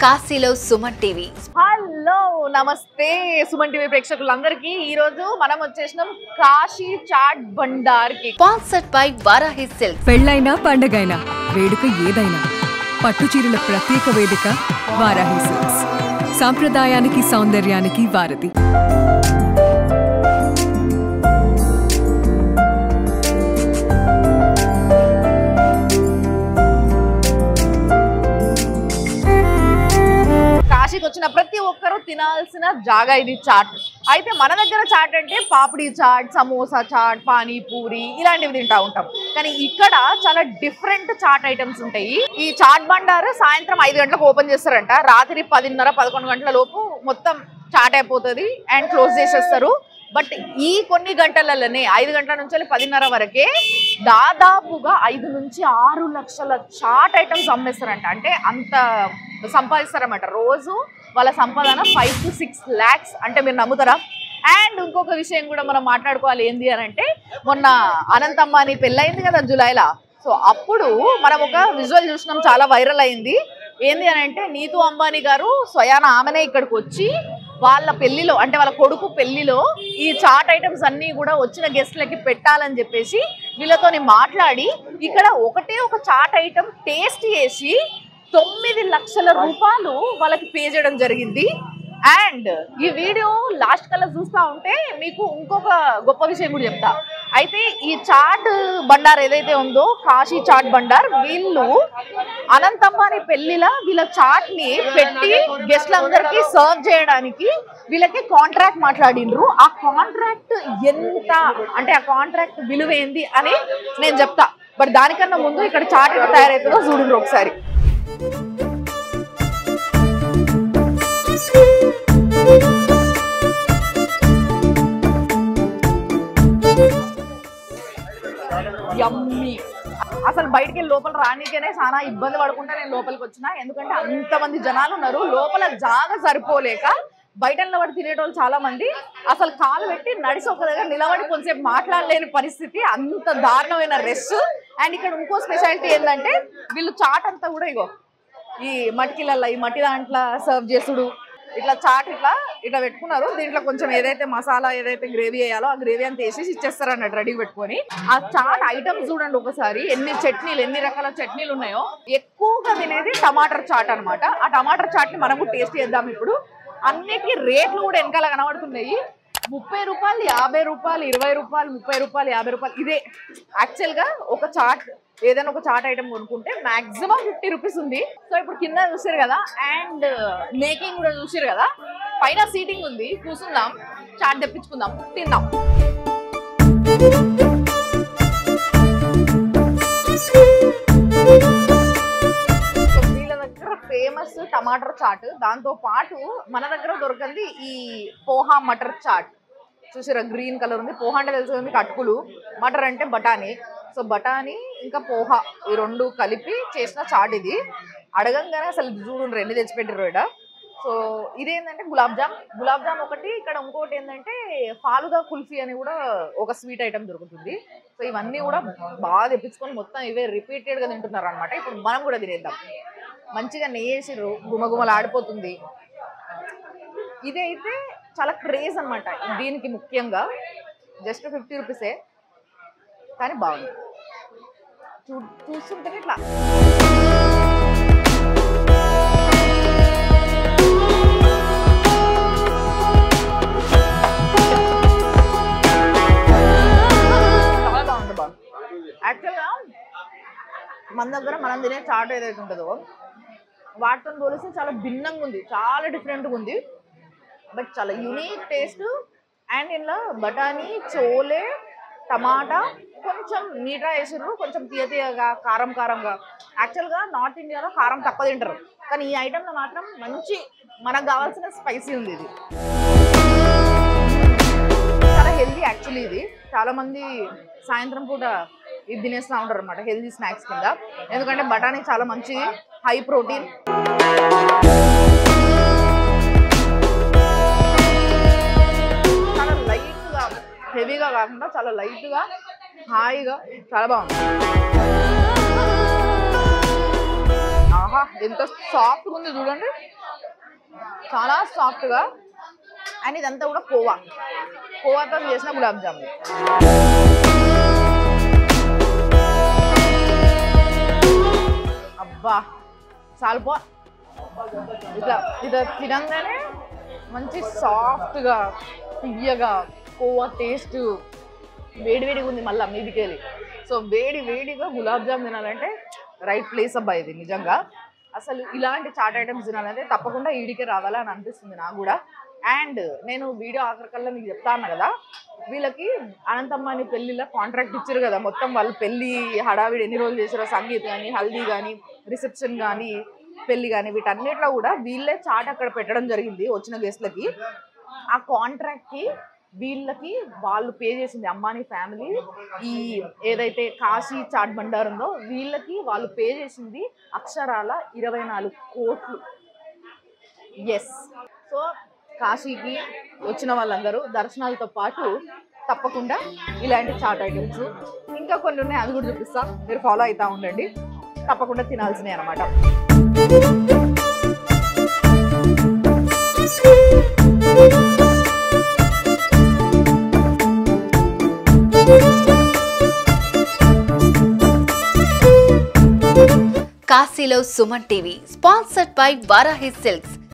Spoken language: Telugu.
కాశీలో సుమన్ టీవీ. హలో నమస్తే సుమన్ టీవీ ప్రేక్షకులందరికీ ఈ రోజు మనం వచ్చేసినాం కాశీ చాట్ బండార్ కి. Sponsored by Varahi silks. పెళ్ళైనా పండగైనా వేడుక ఏదైనా పట్టు చీరల ప్రత్యేక వేదిక వారాహి సిల్క్స్. సాంప్రదాయానికి సౌందర్యానికి వారధి. కాశీకి వచ్చిన ప్రతి ఒక్కరూ తినాల్సిన జాగా ఇది చాట్. అయితే మన దగ్గర చాట్ అంటే పాపిడి చాట్, సమోసా చాట్, పానీపూరి ఇలాంటివి తింటా ఉంటాం. కానీ ఇక్కడ చాలా డిఫరెంట్ చాట్ ఐటమ్స్ ఉంటాయి. ఈ చాట్ బండారు సాయంత్రం 5 గంటలకు ఓపెన్ చేస్తారంట. రాత్రి 10:30-11 గంటల లోపు మొత్తం చాట్ అయిపోతుంది అండ్ క్లోజ్ చేసేస్తారు. బట్ ఈ కొన్ని గంటలలోనే 5 గంటల నుంచి 10:30 వరకే దాదాపుగా 5 నుంచి 6 లక్షల చాట్ ఐటమ్స్ అమ్మేస్తారంట. అంటే అంత సంపాదిస్తారన్నమాట. రోజు వాళ్ళ సంపాదన 5 to 6 lakhs. అంటే మీరు నమ్ముతారా? అండ్ ఇంకొక విషయం కూడా మనం మాట్లాడుకోవాలి. ఏంది అని అంటే మొన్న అనంత్ అంబానీ పెళ్ళయింది కదా జూలైలో. సో అప్పుడు మనం ఒక విజువల్ చూసినాం, చాలా వైరల్ అయింది. ఏంది అని అంటే నీతూ అంబానీ గారు స్వయాన ఆమెనే ఇక్కడికి వచ్చి వాళ్ళ పెళ్లిలో, అంటే వాళ్ళ కొడుకు పెళ్లిలో ఈ చాట్ ఐటమ్స్ అన్నీ కూడా వచ్చిన గెస్ట్లకి పెట్టాలని చెప్పేసి వీళ్ళతోని మాట్లాడి ఇక్కడ ఒకటే ఒక చాట్ ఐటమ్ టేస్ట్ చేసి 9 లక్షల రూపాయలు వాళ్ళకి పే చేయడం జరిగింది. అండ్ ఈ వీడియో లాస్ట్ కల్లా చూస్తూ ఉంటే మీకు ఇంకొక గొప్ప విషయం కూడా చెప్తా. అయితే ఈ చాట్ బండార్ ఏదైతే ఉందో కాశీ చాట్ బండార్, వీళ్ళు అనంత్ అంబానీ పెళ్లిలా వీళ్ళ చాట్ని పెట్టి గెస్ట్లందరికీ సర్వ్ చేయడానికి వీళ్ళకి కాంట్రాక్ట్ మాట్లాడిండ్రు. ఆ కాంట్రాక్ట్ ఎంత అంటే ఆ కాంట్రాక్ట్ విలువ ఏంది అని నేను చెప్తా. బట్ దానికన్నా ముందు ఇక్కడ చాట్ ఎలా తయారవుతుందో చూడండి ఒకసారి. యమ్మీ. అసలు బయటికి వెళ్ళి లోపల రానికేనే చాలా ఇబ్బంది పడుకుంటా నేను లోపలికి వచ్చిన. ఎందుకంటే అంతమంది జనాలు ఉన్నారు, లోపల జాగా సరిపోలేక బయట నిలబడి తినేటోళ్ళు చాలా మంది. అసలు కాలు పెట్టి నడిచి ఒక దగ్గర నిలబడి కొంచెంసేపు మాట్లాడలేని పరిస్థితి, అంత దారుణమైన రెస్ట్. అండ్ ఇక్కడ ఇంకో స్పెషాలిటీ ఏంటంటే వీళ్ళు చాట్ అంతా కూడా ఇగో ఈ మట్టికిళ్ళల్లో ఈ మట్టి దాంట్లో సర్వ్ చేసుడు. ఇట్లా చాట్ ఇట్లా పెట్టుకున్నారు. దీంట్లో కొంచెం ఏదైతే మసాలా ఏదైతే గ్రేవీ వేయాలో ఆ గ్రేవీ అంతా వేసేసి ఇచ్చేస్తారు అన్నట్టు రెడీ పెట్టుకొని. ఆ చాట్ ఐటమ్స్ చూడండి ఒకసారి, ఎన్ని రకాల చట్నీలు ఉన్నాయో. ఎక్కువగా తినేది టమాటర్ చాట్ అనమాట. ఆ టమాటర్ చాట్ ని మనము టేస్ట్ చేద్దాం ఇప్పుడు. అన్నిటికీ రేట్లు కూడా వెనకాల కనబడుతున్నాయి. 30 రూపాయలు, 50 రూపాయలు, 20 రూపాయలు, 30 రూపాయలు, 50 రూపాయలు. ఇదే యాక్చువల్గా ఒక చాట్, ఏదైనా ఒక చాట్ ఐటమ్ కొనుక్కుంటే మాక్సిమం 50 రూపీస్ ఉంది. సో ఇప్పుడు కింద చూసారు కదా, అండ్ మేకింగ్ కూడా చూసారు కదా. పైన సీటింగ్ ఉంది, కూర్చుందాం, చాట్ తెప్పించుకుందాం, తిందాం. వీళ్ళ దగ్గర ఫేమస్ టమాటర్ చాట్, దాంతో పాటు మన దగ్గర దొరకంది ఈ పోహా మటర్ చాట్. చూసారా, గ్రీన్ కలర్ ఉంది. పోహా అంటే తెలుసు మీకు, అటుకులు. మటర్ అంటే బఠానీ. సో బఠానీ ఇంకా పోహా ఈ రెండు కలిపి చేసిన చాట్ ఇది. అడగంగానే అసలు చూడు ఎన్ని తెచ్చిపెట్టారు ఇక్కడ. సో ఇదేంటంటే గులాబ్ జామ్ ఒకటి. ఇక్కడ ఇంకోటి ఏంటంటే ఫాలుదా కుల్ఫీ అని కూడా ఒక స్వీట్ ఐటమ్ దొరుకుతుంది. సో ఇవన్నీ కూడా బాగా తెప్పించుకొని మొత్తం ఇవే రిపీటెడ్గా తింటున్నారు అనమాట. ఇప్పుడు మనం కూడా తినేద్దాం. మంచిగా నెయ్యేసిర్రు, గుమగుమలు ఆడిపోతుంది. ఇదైతే చాలా క్రేజ్ అనమాట దీనికి. ముఖ్యంగా జస్ట్ 50 రూపీసే, కానీ బాగుంది. చూస్తుంటే ఇట్లా చాలా బాగుంది. యాక్చువల్గా మన దగ్గర మనం తినే చాట్ ఏదైతే ఉంటుందో వాటితో పోలిస్తే చాలా భిన్నంగా ఉంది, చాలా డిఫరెంట్గా ఉంది. బట్ చాలా యూనిక్ టేస్ట్. అండ్ ఇందులో బఠానీ, చోలే, టమాటా, కొంచెం మీఠా వేసారు, కొంచెం తీయగా కారంగా. యాక్చువల్గా నార్త్ ఇండియాలో కారం తక్కువ తింటారు, కానీ ఈ ఐటెంలో మాత్రం మంచి మనకు కావాల్సిన స్పైసీ ఉంది. ఇది చాలా హెల్దీ యాక్చువల్లీ. ఇది చాలామంది సాయంత్రం పూట ఇది తినేస్తూ ఉంటారు అనమాట హెల్దీ స్నాక్స్ కింద. ఎందుకంటే బఠానీ చాలా మంచిది, హై ప్రోటీన్. చాలా లైట్గా, హెవీగా కాకుండా చాలా లైట్గా, హాయిగా, చాలా బాగుంది. ఆహా ఎంత సాఫ్ట్గా ఉంది చూడండి, చాలా సాఫ్ట్గా. అండ్ ఇదంతా కూడా కోవాతో చేసిన గులాబ్ జామున్. అబ్బా చాలుపో, ఇట్లా తినంగానే మంచి సాఫ్ట్గా తియ్యగా కోవా టేస్ట్ వేడివేడిగా ఉంది మళ్ళీ మీదికెళ్ళి. సో వేడిగా గులాబ్ జామ్ తినాలంటే రైట్ ప్లేస్ అబ్బా ఇది నిజంగా. అసలు ఇలాంటి చాట్ ఐటమ్స్ తినాలంటే తప్పకుండా ఈడికే రావాలని అనిపిస్తుంది నాకు కూడా. అండ్ నేను వీడియో ఆఖరికల్లా మీకు చెప్తా అన్నా కదా, వీళ్ళకి అనంతమ్మని పెళ్ళిలో కాంట్రాక్ట్ ఇచ్చారు కదా, మొత్తం వాళ్ళు పెళ్ళి హడావిడి ఎన్ని రోజులు చేశారో, సంగీత్ కానీ, హల్దీ కానీ, రిసెప్షన్ కానీ, పెళ్ళి కానీ, వీటన్నిటిలో కూడా వీళ్ళే చాట్ అక్కడ పెట్టడం జరిగింది వచ్చిన గెస్ట్లకి. ఆ కాంట్రాక్ట్కి వీళ్ళకి వాళ్ళు పే చేసింది అంబానీ ఫ్యామిలీ, ఈ ఏదైతే కాశీ చాట్ బండార్ ఉందో వీళ్ళకి వాళ్ళు పే చేసింది అక్షరాల 24 కోట్లు. ఎస్. సో కాశీకి వచ్చిన వాళ్ళందరూ దర్శనాలతో పాటు తప్పకుండా ఇలాంటి చాట్ ఐటమ్స్ ఇంకా కొన్ని ఉన్నాయి, అది కూడా చూపిస్తా, మీరు ఫాలో అవుతూ ఉండండి. తప్పకుండా తినాల్సినవి అనమాట. కాశీలో Suman TV, sponsored by Varahi silks.